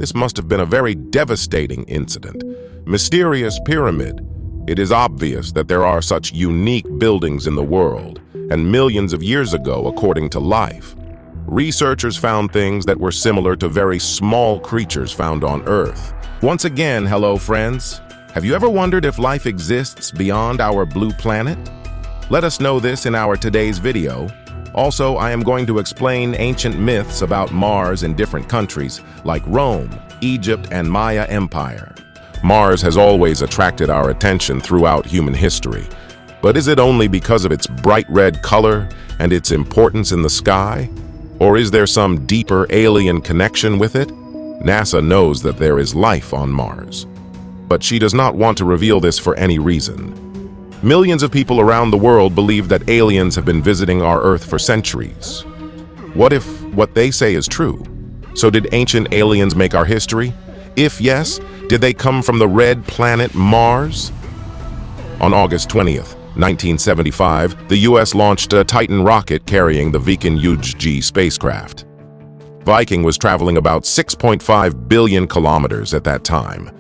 This must have been a very devastating incident. Mysterious pyramid. It is obvious that there are such unique buildings in the world, and millions of years ago, according to Life, researchers found things that were similar to very small creatures found on Earth. Once again, hello friends. Have you ever wondered if life exists beyond our blue planet? Let us know this in our today's video. Also, I am going to explain ancient myths about Mars in different countries, like Rome, Egypt, and Maya Empire. Mars has always attracted our attention throughout human history. But is it only because of its bright red color and its importance in the sky? Or is there some deeper alien connection with it? NASA knows that there is life on Mars, but she does not want to reveal this for any reason. Millions of people around the world believe that aliens have been visiting our Earth for centuries. What if what they say is true? So did ancient aliens make our history? If yes, did they come from the red planet Mars? On August 20th, 1975, the US launched a Titan rocket carrying the Viking UG spacecraft. Viking was traveling about 6.5 billion kilometers at that time,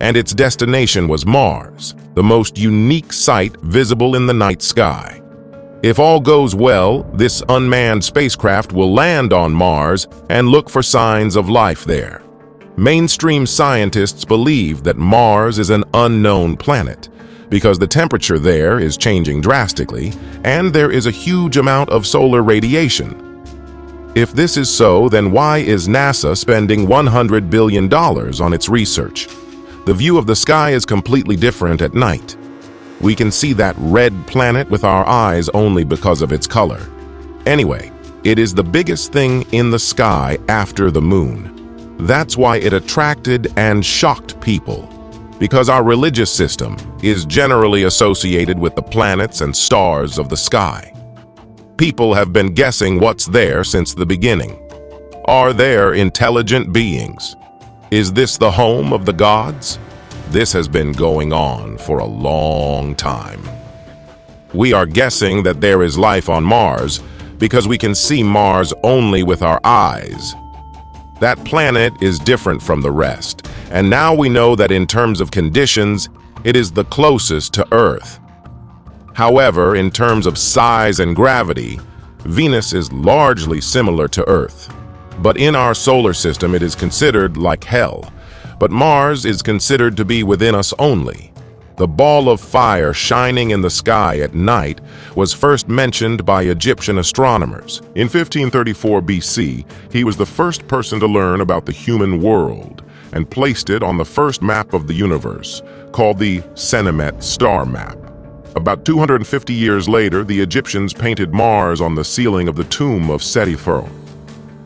and its destination was Mars, the most unique sight visible in the night sky. If all goes well, this unmanned spacecraft will land on Mars and look for signs of life there. Mainstream scientists believe that Mars is an unknown planet because the temperature there is changing drastically and there is a huge amount of solar radiation. If this is so, then why is NASA spending $100 billion on its research? The view of the sky is completely different at night. We can see that red planet with our eyes only because of its color. Anyway, it is the biggest thing in the sky after the moon. That's why it attracted and shocked people, because our religious system is generally associated with the planets and stars of the sky. People have been guessing what's there since the beginning. Are there intelligent beings? Is this the home of the gods? This has been going on for a long time. We are guessing that there is life on Mars because we can see Mars only with our eyes. That planet is different from the rest, and now we know that in terms of conditions, it is the closest to Earth. However, in terms of size and gravity, Venus is largely similar to Earth. But in our solar system, it is considered like hell. But Mars is considered to be within us only. The ball of fire shining in the sky at night was first mentioned by Egyptian astronomers. In 1534 BC, he was the first person to learn about the human world and placed it on the first map of the universe, called the Senemet star map. About 250 years later, the Egyptians painted Mars on the ceiling of the tomb of Seti-Pharaoh.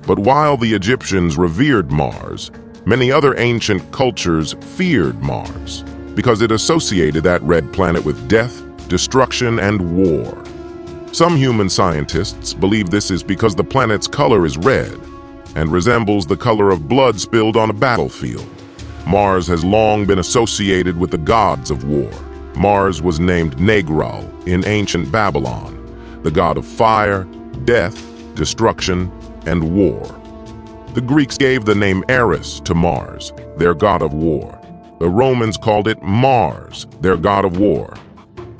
But while the Egyptians revered Mars, many other ancient cultures feared Mars because it associated that red planet with death, destruction, and war. Some human scientists believe this is because the planet's color is red and resembles the color of blood spilled on a battlefield. Mars has long been associated with the gods of war. Mars was named Negral in ancient Babylon, the god of fire, death, destruction, and war. The Greeks gave the name Eris to Mars, their god of war. The Romans called it Mars, their god of war.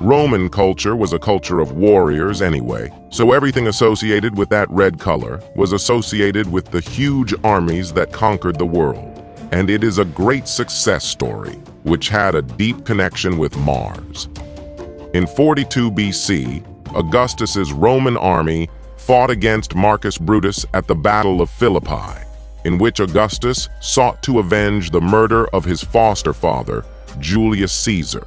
Roman culture was a culture of warriors anyway, so everything associated with that red color was associated with the huge armies that conquered the world. And it is a great success story, which had a deep connection with Mars. In 42 BC, Augustus's Roman army fought against Marcus Brutus at the Battle of Philippi, in which Augustus sought to avenge the murder of his foster father, Julius Caesar.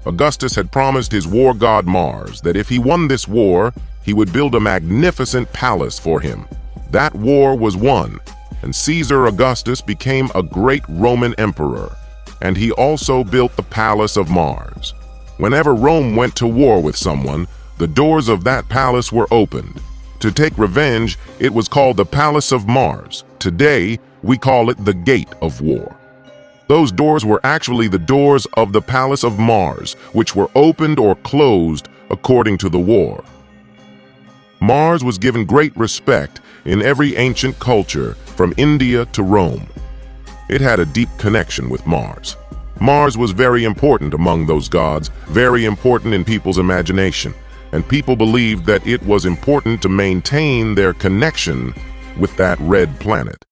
Augustus had promised his war god Mars that if he won this war, he would build a magnificent palace for him. That war was won, and Caesar Augustus became a great Roman emperor, and he also built the Palace of Mars. Whenever Rome went to war with someone, the doors of that palace were opened. To take revenge, it was called the Palace of Mars. Today, we call it the Gate of War. Those doors were actually the doors of the Palace of Mars, which were opened or closed according to the war. Mars was given great respect in every ancient culture from India to Rome. It had a deep connection with Mars. Mars was very important among those gods, very important in people's imagination, and people believed that it was important to maintain their connection with that red planet.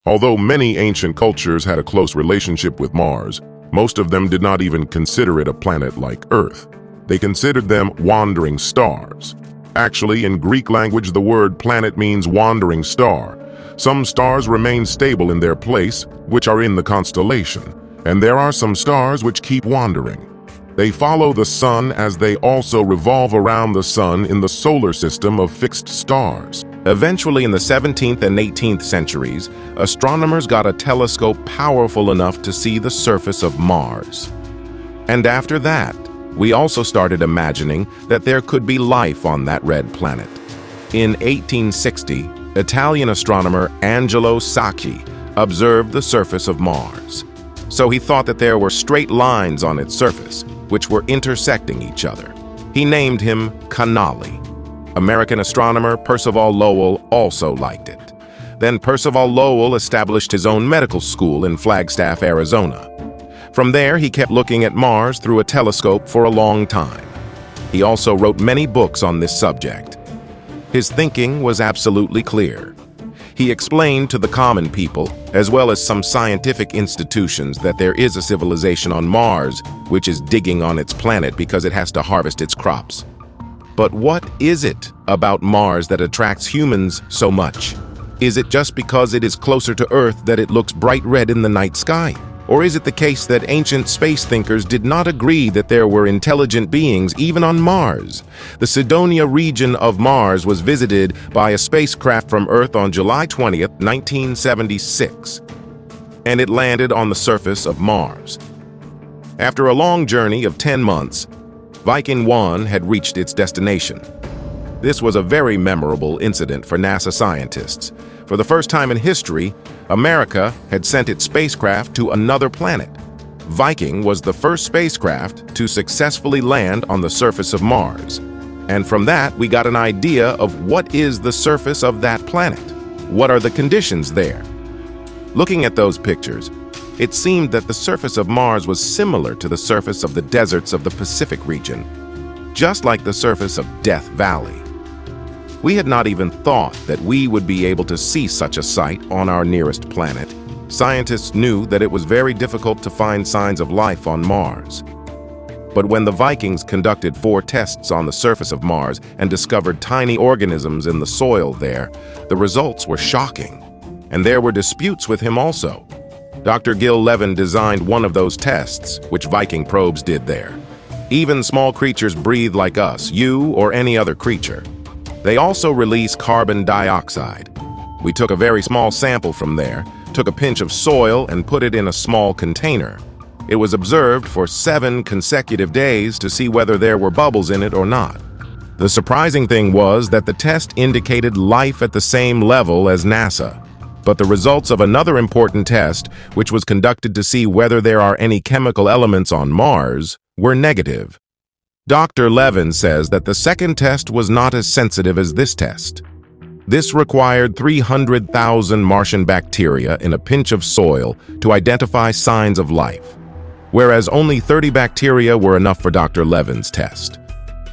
Although many ancient cultures had a close relationship with Mars, most of them did not even consider it a planet like Earth. They considered them wandering stars. Actually, in Greek language, the word planet means wandering star. Some stars remain stable in their place, which are in the constellation, and there are some stars which keep wandering. They follow the sun as they also revolve around the sun in the solar system of fixed stars. Eventually, in the 17th and 18th centuries, astronomers got a telescope powerful enough to see the surface of Mars. And after that, we also started imagining that there could be life on that red planet. In 1860, Italian astronomer Angelo Sacchi observed the surface of Mars. So he thought that there were straight lines on its surface, which were intersecting each other. He named him Canali. American astronomer Percival Lowell also liked it. Then Percival Lowell established his own medical school in Flagstaff, Arizona. From there, he kept looking at Mars through a telescope for a long time. He also wrote many books on this subject. His thinking was absolutely clear. He explained to the common people, as well as some scientific institutions, that there is a civilization on Mars which is digging on its planet because it has to harvest its crops. But what is it about Mars that attracts humans so much? Is it just because it is closer to Earth that it looks bright red in the night sky? Or is it the case that ancient space thinkers did not agree that there were intelligent beings even on Mars? The Cydonia region of Mars was visited by a spacecraft from Earth on July 20th, 1976, and it landed on the surface of Mars. After a long journey of 10 months, Viking 1 had reached its destination. This was a very memorable incident for NASA scientists. For the first time in history, America had sent its spacecraft to another planet. Viking was the first spacecraft to successfully land on the surface of Mars. And from that, we got an idea of what is the surface of that planet. What are the conditions there? Looking at those pictures, it seemed that the surface of Mars was similar to the surface of the deserts of the Pacific region, just like the surface of Death Valley. We had not even thought that we would be able to see such a sight on our nearest planet. Scientists knew that it was very difficult to find signs of life on Mars. But when the Vikings conducted 4 tests on the surface of Mars and discovered tiny organisms in the soil there, the results were shocking. And there were disputes with him also. Dr. Gil Levin designed one of those tests, which Viking probes did there. Even small creatures breathe like us, you or any other creature. They also release carbon dioxide. We took a very small sample from there, took a pinch of soil and put it in a small container. It was observed for 7 consecutive days to see whether there were bubbles in it or not. The surprising thing was that the test indicated life at the same level as NASA. But the results of another important test, which was conducted to see whether there are any chemical elements on Mars, were negative. Dr. Levin says that the second test was not as sensitive as this test. This required 300,000 Martian bacteria in a pinch of soil to identify signs of life, whereas only 30 bacteria were enough for Dr. Levin's test.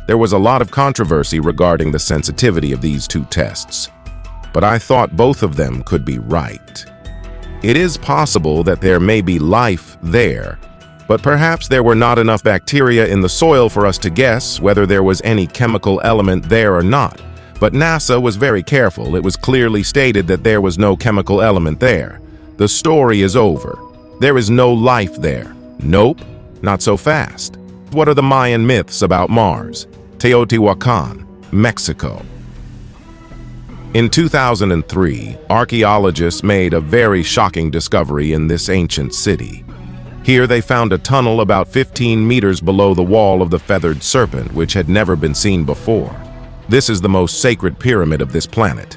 There was a lot of controversy regarding the sensitivity of these 2 tests, but I thought both of them could be right. It is possible that there may be life there, but perhaps there were not enough bacteria in the soil for us to guess whether there was any chemical element there or not. But NASA was very careful. It was clearly stated that there was no chemical element there. The story is over. There is no life there. Nope, not so fast. What are the Mayan myths about Mars? Teotihuacan, Mexico. In 2003, archaeologists made a very shocking discovery in this ancient city. Here they found a tunnel about 15 meters below the wall of the feathered serpent, which had never been seen before. This is the most sacred pyramid of this planet.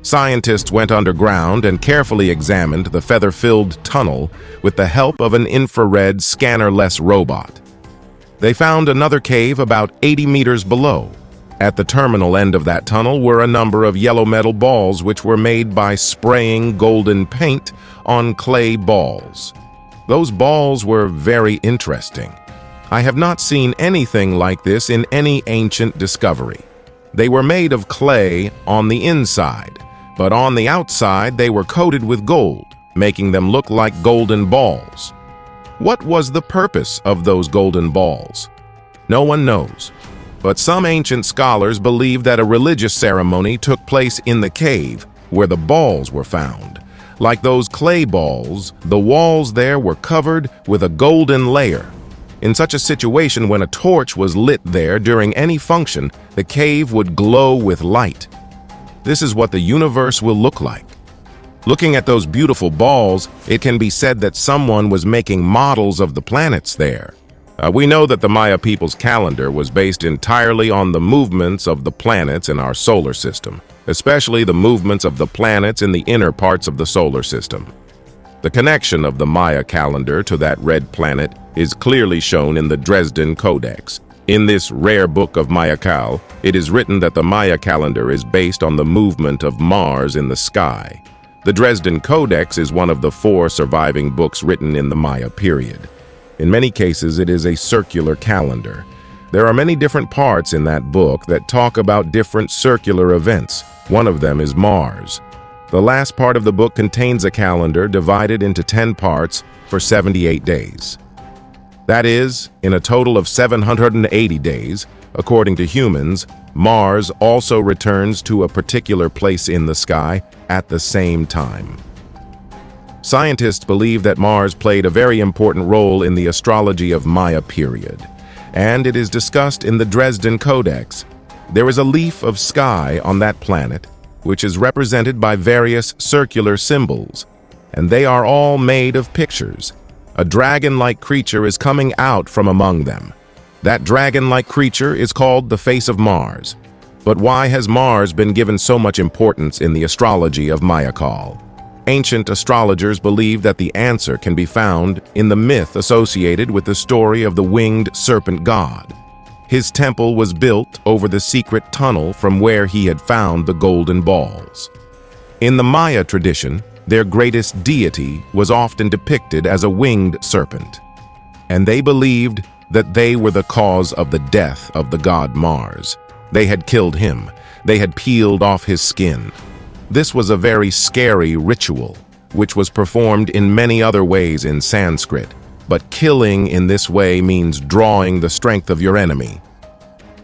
Scientists went underground and carefully examined the feather-filled tunnel with the help of an infrared scanner-less robot. They found another cave about 80 meters below, At the terminal end of that tunnel were a number of yellow metal balls which were made by spraying golden paint on clay balls. Those balls were very interesting. I have not seen anything like this in any ancient discovery. They were made of clay on the inside, but on the outside they were coated with gold, making them look like golden balls. What was the purpose of those golden balls? No one knows, but some ancient scholars believe that a religious ceremony took place in the cave where the balls were found. Like those clay balls, the walls there were covered with a golden layer. In such a situation, when a torch was lit there during any function, the cave would glow with light. This is what the universe will look like. Looking at those beautiful balls, it can be said that someone was making models of the planets there. We know that the Maya people's calendar was based entirely on the movements of the planets in our solar system, especially the movements of the planets in the inner parts of the solar system. The connection of the Maya calendar to that red planet is clearly shown in the Dresden Codex. In this rare book of Mayacal, it is written that the Maya calendar is based on the movement of Mars in the sky. The Dresden Codex is one of the 4 surviving books written in the Maya period. In many cases, it is a circular calendar. There are many different parts in that book that talk about different circular events. One of them is Mars. The last part of the book contains a calendar divided into 10 parts for 78 days. That is, in a total of 780 days, according to humans, Mars also returns to a particular place in the sky at the same time. Scientists believe that Mars played a very important role in the astrology of Maya period, and it is discussed in the Dresden Codex. There is a leaf of sky on that planet, which is represented by various circular symbols, and they are all made of pictures. A dragon-like creature is coming out from among them. That dragon-like creature is called the face of Mars. But why has Mars been given so much importance in the astrology of Mayacal? Ancient astrologers believe that the answer can be found in the myth associated with the story of the winged serpent god. His temple was built over the secret tunnel from where he had found the golden balls. In the Maya tradition, their greatest deity was often depicted as a winged serpent, and they believed that they were the cause of the death of the god Mars. They had killed him. They had peeled off his skin. This was a very scary ritual, which was performed in many other ways in Sanskrit, but killing in this way means drawing the strength of your enemy.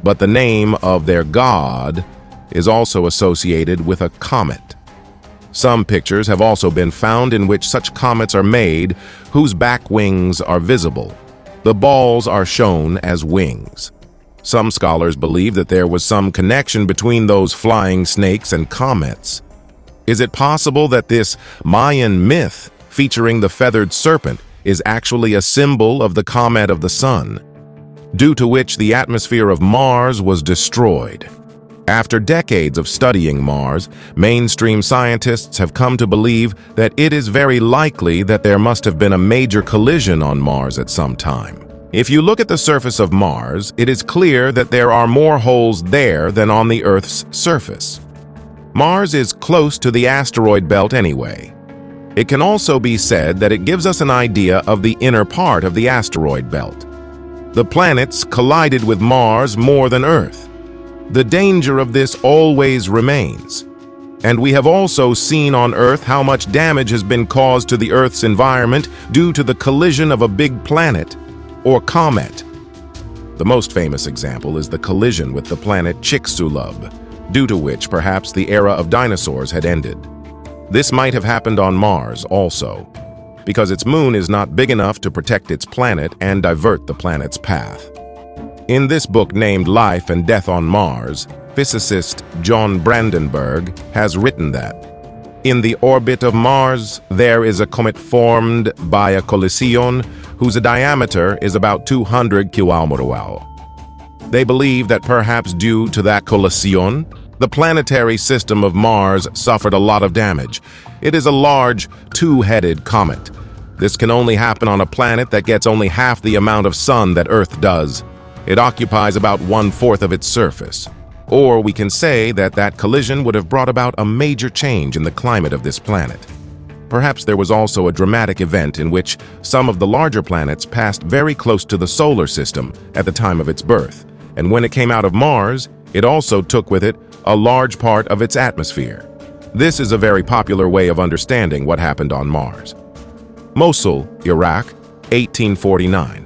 But the name of their god is also associated with a comet. Some pictures have also been found in which such comets are made whose back wings are visible. The balls are shown as wings. Some scholars believe that there was some connection between those flying snakes and comets. Is it possible that this Mayan myth featuring the feathered serpent is actually a symbol of the comet of the sun, due to which the atmosphere of Mars was destroyed? After decades of studying Mars, mainstream scientists have come to believe that it is very likely that there must have been a major collision on Mars at some time. If you look at the surface of Mars, it is clear that there are more holes there than on the Earth's surface. Mars is close to the asteroid belt anyway. It can also be said that it gives us an idea of the inner part of the asteroid belt. The planets collided with Mars more than Earth. The danger of this always remains. And we have also seen on Earth how much damage has been caused to the Earth's environment due to the collision of a big planet or comet. The most famous example is the collision with the planet Chicxulub, due to which perhaps the era of dinosaurs had ended. This might have happened on Mars also, because its moon is not big enough to protect its planet and divert the planet's path. In this book named Life and Death on Mars, physicist John Brandenburg has written that in the orbit of Mars, there is a comet formed by a collision whose diameter is about 200 km. They believe that perhaps due to that collision, the planetary system of Mars suffered a lot of damage. It is a large, two-headed comet. This can only happen on a planet that gets only half the amount of sun that Earth does. It occupies about 1/4 of its surface. Or we can say that that collision would have brought about a major change in the climate of this planet. Perhaps there was also a dramatic event in which some of the larger planets passed very close to the solar system at the time of its birth, and when it came out of Mars, it also took with it a large part of its atmosphere. This is a very popular way of understanding what happened on Mars. Mosul, Iraq, 1849.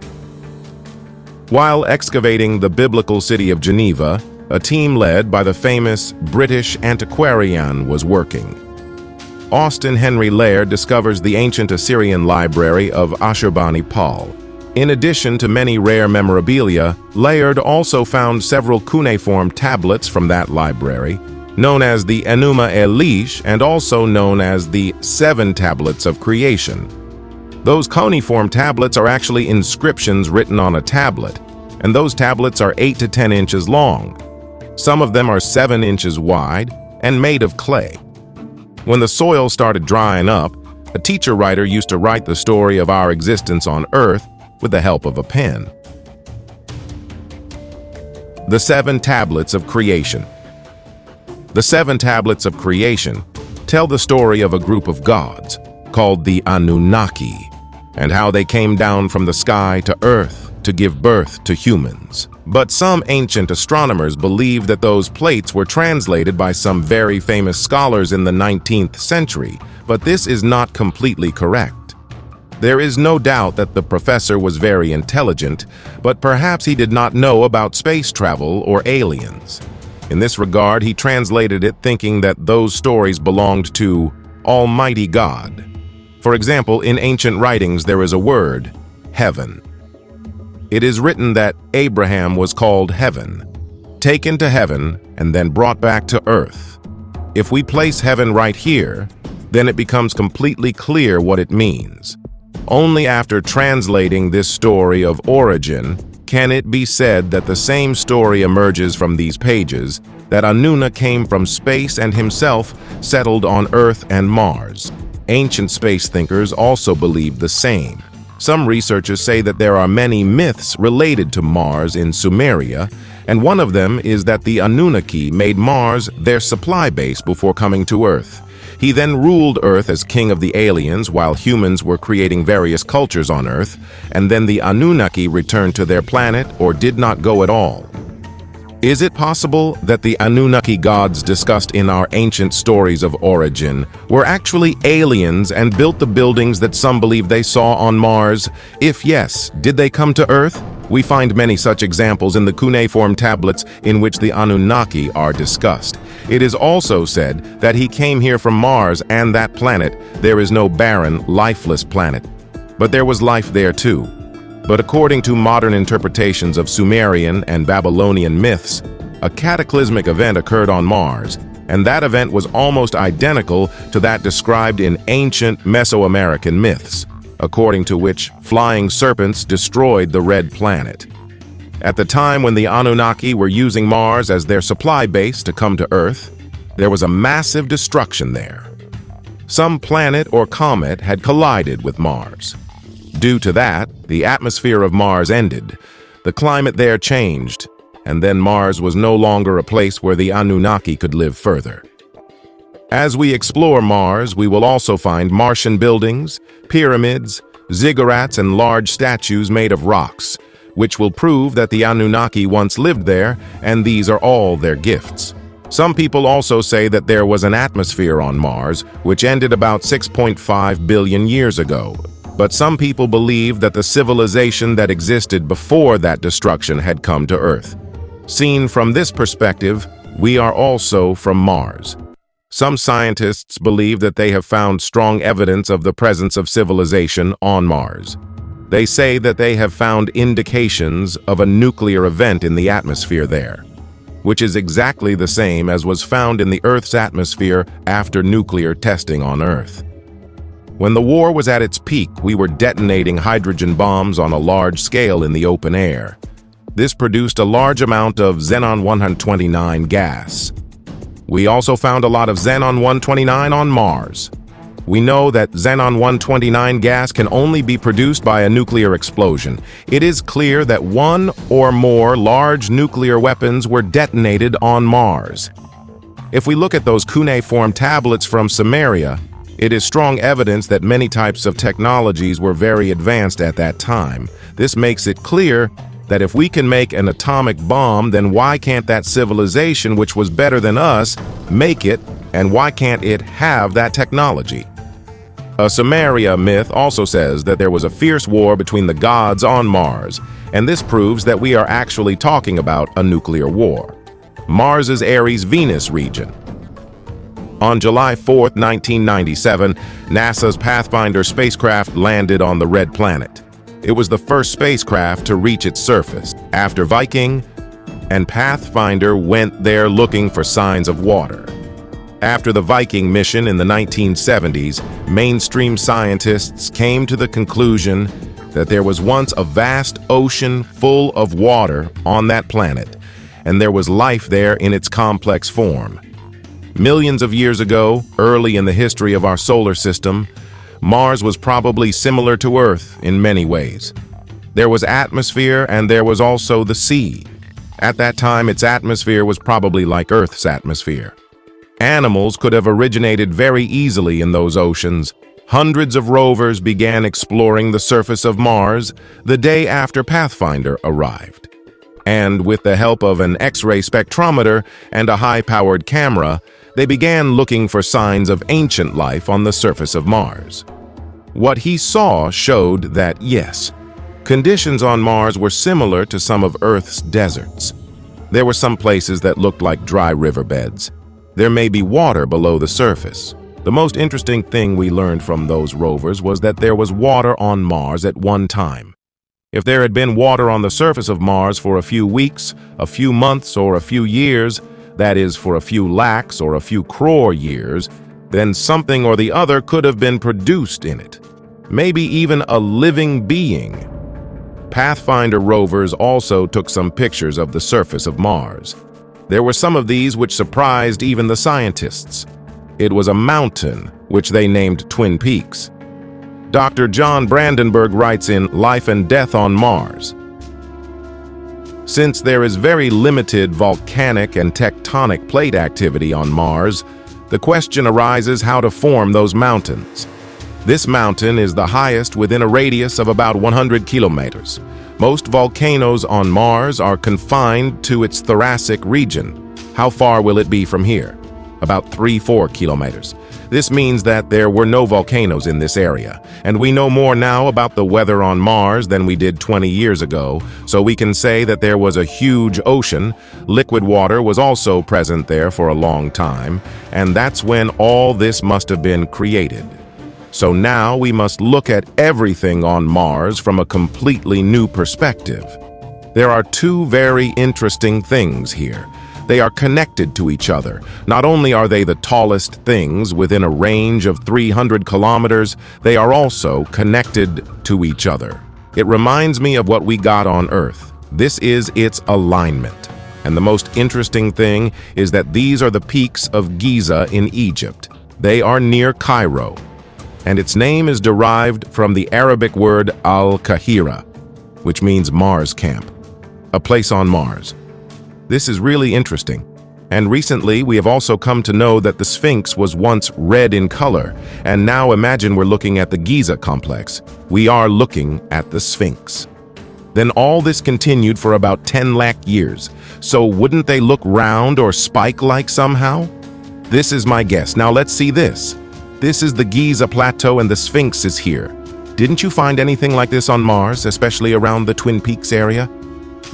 While excavating the biblical city of Geneva, a team led by the famous British antiquarian was working. Austin Henry Layard discovers the ancient Assyrian library of Ashurbanipal. In addition to many rare memorabilia, Layard also found several cuneiform tablets from that library, known as the Enuma Elish and also known as the 7 Tablets of Creation. Those cuneiform tablets are actually inscriptions written on a tablet, and those tablets are 8 to 10 inches long. Some of them are 7 inches wide and made of clay. When the soil started drying up, a teacher writer used to write the story of our existence on Earth with the help of a pen. The 7 Tablets of Creation. The 7 Tablets of Creation tell the story of a group of gods called the Anunnaki, and how they came down from the sky to Earth to give birth to humans. But some ancient astronomers believe that those plates were translated by some very famous scholars in the 19th century, but this is not completely correct. There is no doubt that the professor was very intelligent, but perhaps he did not know about space travel or aliens. In this regard, he translated it thinking that those stories belonged to Almighty God. For example, in ancient writings there is a word, heaven. It is written that Abraham was called heaven, taken to heaven and then brought back to earth. If we place heaven right here, then it becomes completely clear what it means. Only after translating this story of origin can it be said that the same story emerges from these pages, that Anunna came from space and himself settled on Earth and Mars. Ancient space thinkers also believe the same. Some researchers say that there are many myths related to Mars in Sumeria, and one of them is that the Anunnaki made Mars their supply base before coming to Earth. He then ruled Earth as king of the aliens while humans were creating various cultures on Earth, and then the Anunnaki returned to their planet or did not go at all. Is it possible that the Anunnaki gods discussed in our ancient stories of origin were actually aliens and built the buildings that some believe they saw on Mars? If yes, did they come to Earth? We find many such examples in the cuneiform tablets in which the Anunnaki are discussed. It is also said that he came here from Mars, and that planet, there is no barren, lifeless planet. But there was life there too. But according to modern interpretations of Sumerian and Babylonian myths, a cataclysmic event occurred on Mars, and that event was almost identical to that described in ancient Mesoamerican myths, according to which flying serpents destroyed the red planet. At the time when the Anunnaki were using Mars as their supply base to come to Earth, there was a massive destruction there. Some planet or comet had collided with Mars. Due to that, the atmosphere of Mars ended, the climate there changed, and then Mars was no longer a place where the Anunnaki could live further. As we explore Mars, we will also find Martian buildings, pyramids, ziggurats, and large statues made of rocks, which will prove that the Anunnaki once lived there, and these are all their gifts. Some people also say that there was an atmosphere on Mars, which ended about 6.5 billion years ago. But some people believe that the civilization that existed before that destruction had come to Earth. Seen from this perspective, we are also from Mars. Some scientists believe that they have found strong evidence of the presence of civilization on Mars. They say that they have found indications of a nuclear event in the atmosphere there, which is exactly the same as was found in the Earth's atmosphere after nuclear testing on Earth. When the war was at its peak, we were detonating hydrogen bombs on a large scale in the open air. This produced a large amount of xenon-129 gas. We also found a lot of xenon-129 on Mars. We know that xenon-129 gas can only be produced by a nuclear explosion. It is clear that one or more large nuclear weapons were detonated on Mars. If we look at those cuneiform tablets from Sumeria, it is strong evidence that many types of technologies were very advanced at that time. This makes it clear that if we can make an atomic bomb, then why can't that civilization, which was better than us, make it, and why can't it have that technology? A Sumeria myth also says that there was a fierce war between the gods on Mars, and this proves that we are actually talking about a nuclear war. Mars's Aries-Venus region. On July 4, 1997, NASA's Pathfinder spacecraft landed on the Red Planet. It was the first spacecraft to reach its surface, after Viking and Pathfinder went there looking for signs of water. After the Viking mission in the 1970s, mainstream scientists came to the conclusion that there was once a vast ocean full of water on that planet, and there was life there in its complex form. Millions of years ago, early in the history of our solar system, Mars was probably similar to Earth in many ways. There was atmosphere and there was also the sea. At that time, its atmosphere was probably like Earth's atmosphere. Animals could have originated very easily in those oceans. Hundreds of rovers began exploring the surface of Mars the day after Pathfinder arrived. And with the help of an X-ray spectrometer and a high-powered camera, they began looking for signs of ancient life on the surface of Mars. What he saw showed that, yes, conditions on Mars were similar to some of Earth's deserts. There were some places that looked like dry riverbeds. There may be water below the surface. The most interesting thing we learned from those rovers was that there was water on Mars at one time. If there had been water on the surface of Mars for a few weeks, a few months, or a few years, that is, for a few lakhs or a few crore years, then something or the other could have been produced in it. Maybe even a living being. Pathfinder rovers also took some pictures of the surface of Mars. There were some of these which surprised even the scientists. It was a mountain, which they named Twin Peaks. Dr. John Brandenburg writes in Life and Death on Mars, since there is very limited volcanic and tectonic plate activity on Mars, the question arises how to form those mountains. This mountain is the highest within a radius of about 100 kilometers. Most volcanoes on Mars are confined to its thoracic region. How far will it be from here? About 3-4 kilometers. This means that there were no volcanoes in this area, and we know more now about the weather on Mars than we did 20 years ago, so we can say that there was a huge ocean. Liquid water was also present there for a long time, and that's when all this must have been created. So now we must look at everything on Mars from a completely new perspective. There are two very interesting things here. They are connected to each other. Not only are they the tallest things within a range of 300 kilometers, they are also connected to each other. It reminds me of what we got on Earth. This is its alignment. And the most interesting thing is that these are the peaks of Giza in Egypt. They are near Cairo. And its name is derived from the Arabic word Al-Kahira, which means Mars Camp, a place on Mars. This is really interesting. And recently, we have also come to know that the Sphinx was once red in color, and now imagine we're looking at the Giza complex. We are looking at the Sphinx. Then all this continued for about 10 lakh years. So wouldn't they look round or spike-like somehow? This is my guess. Now let's see this. This is the Giza Plateau and the Sphinx is here. Didn't you find anything like this on Mars, especially around the Twin Peaks area?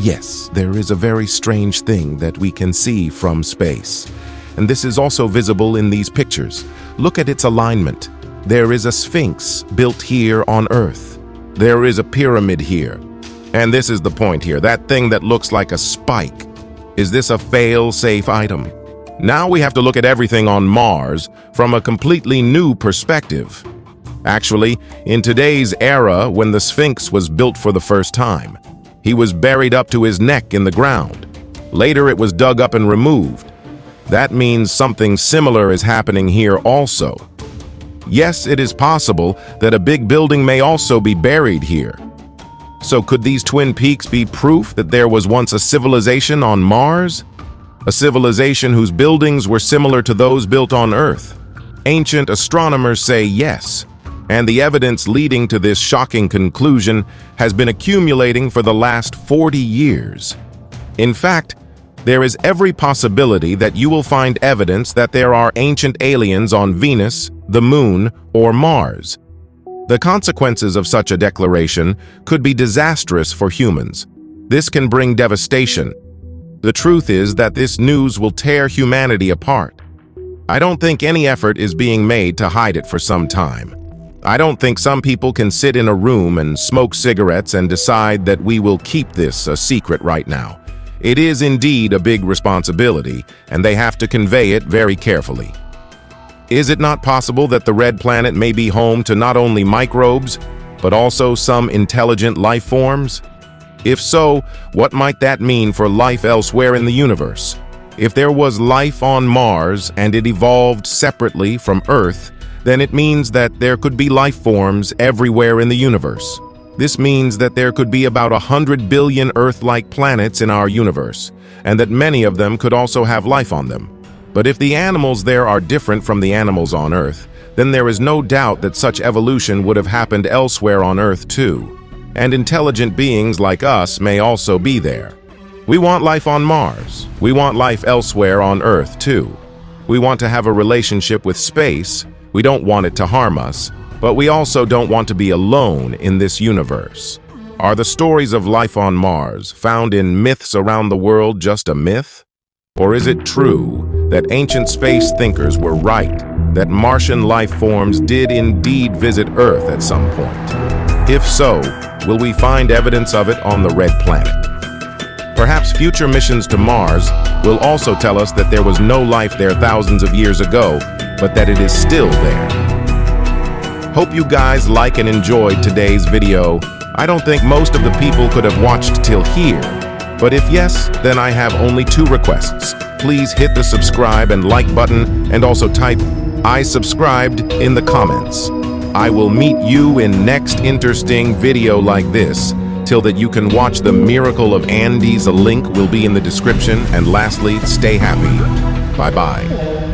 Yes, there is a very strange thing that we can see from space. And this is also visible in these pictures. Look at its alignment. There is a Sphinx built here on Earth. There is a pyramid here. And this is the point here, that thing that looks like a spike. Is this a fail-safe item? Now we have to look at everything on Mars from a completely new perspective. Actually, in today's era, when the Sphinx was built for the first time, he was buried up to his neck in the ground. Later, it was dug up and removed. That means something similar is happening here also. Yes, it is possible that a big building may also be buried here. So could these twin peaks be proof that there was once a civilization on Mars? A civilization whose buildings were similar to those built on Earth? Ancient astronomers say yes, and the evidence leading to this shocking conclusion has been accumulating for the last 40 years. In fact, there is every possibility that you will find evidence that there are ancient aliens on Venus, the Moon, or Mars. The consequences of such a declaration could be disastrous for humans. This can bring devastation. The truth is that this news will tear humanity apart. I don't think any effort is being made to hide it for some time. I don't think some people can sit in a room and smoke cigarettes and decide that we will keep this a secret right now. It is indeed a big responsibility, and they have to convey it very carefully. Is it not possible that the red planet may be home to not only microbes, but also some intelligent life forms? If so, what might that mean for life elsewhere in the universe? If there was life on Mars and it evolved separately from Earth, then it means that there could be life forms everywhere in the universe. This means that there could be about 100 billion Earth-like planets in our universe, and that many of them could also have life on them. But if the animals there are different from the animals on Earth, then there is no doubt that such evolution would have happened elsewhere on Earth too. And intelligent beings like us may also be there. We want life on Mars. We want life elsewhere on Earth too. We want to have a relationship with space. We don't want it to harm us, but we also don't want to be alone in this universe. Are the stories of life on Mars, found in myths around the world, just a myth? Or is it true that ancient space thinkers were right, that Martian life forms did indeed visit Earth at some point? If so, will we find evidence of it on the red planet? Perhaps future missions to Mars will also tell us that there was no life there thousands of years ago, but that it is still there. Hope you guys like and enjoyed today's video. I don't think most of the people could have watched till here, but if yes, then I have only two requests. Please hit the subscribe and like button and also type "I subscribed" in the comments. I will meet you in next interesting video like this. Till that you can watch the miracle of Andes, a link will be in the description. And lastly, stay happy. Bye-bye.